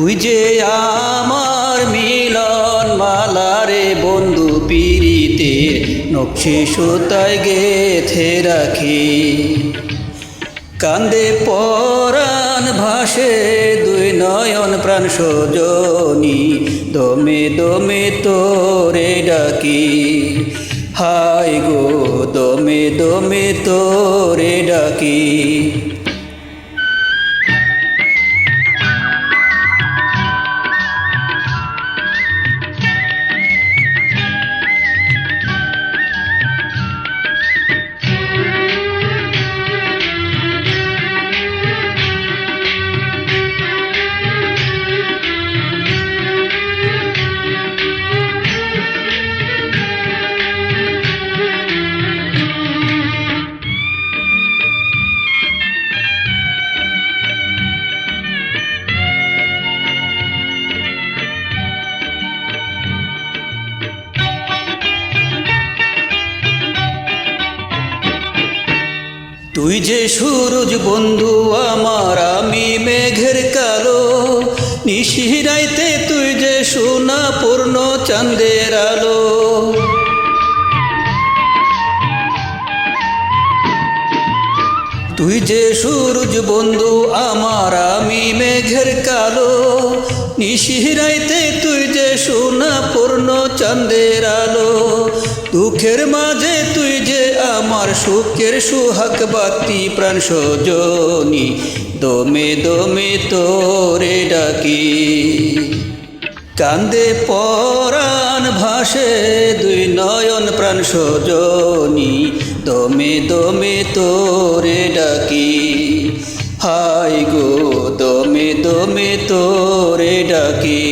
তুই যে আমার মিলন মালারে বন্ধু পিরিতে নকশি সুতায় গেথে রাখি কান্দে পরাণ ভাসে দুই নয়ন প্রাণ সজনী দমে দমে তোরে ডাকি হায় গো দমে দমে তোরে ডাকি তুই যে সূরজ বন্ধু আমার আমি মেঘের কালো নিশিরাইতে তুই যে সোনা পূর্ণ চাঁদের আলো তুই যে সূরজ বন্ধু আমার আমি মেঘের কালো নিশিরাইতে তুই যে সোনা পূর্ণ চাঁদের আলো দুঃখের মাঝে তুই যে আমার সুখের সুহাগ বাতি প্রাণ সজনী দমে দমে তোরে ডাকি কান্দে পরাণ ভাসে দুই নয়ন প্রাণ সজনী দমে দমে তোরে ডাকি হায় গো দমে দমে তোরে ডাকি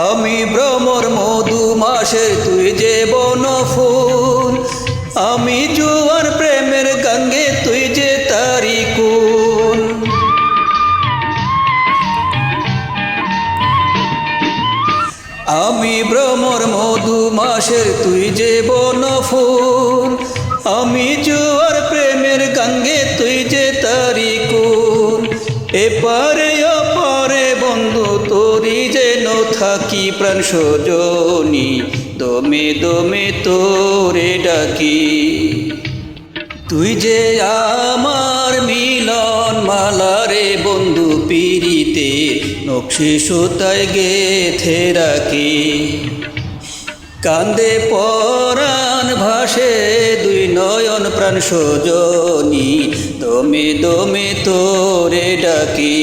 আমি ভ্রমর মধু মাসের তুই যে বন ফুল আমি জোয়ার প্রেমের গঙ্গে তুই যে তারি কুল আমি ভ্রমর মধু মাসের তুই যে বন ফুল আমি জোয়ার প্রেমের গঙ্গে তুই যে তারি কুল এপারে অপারে বন্ধু তোরি যেন থাকি প্রাণ সজনী দমে দমে তোরে ডাকি তুই যে আমার মিলন মালারে বন্ধু পিরিতে নকশি সুতায় গেথে রাখি কান্দে পরাণ ভাসে দুই নয়ন প্রাণ সজনী দমে দমে তোরে ডাকি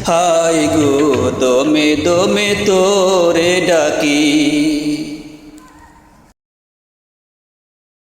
হায় গো দমে দমে তোরে ডাকি।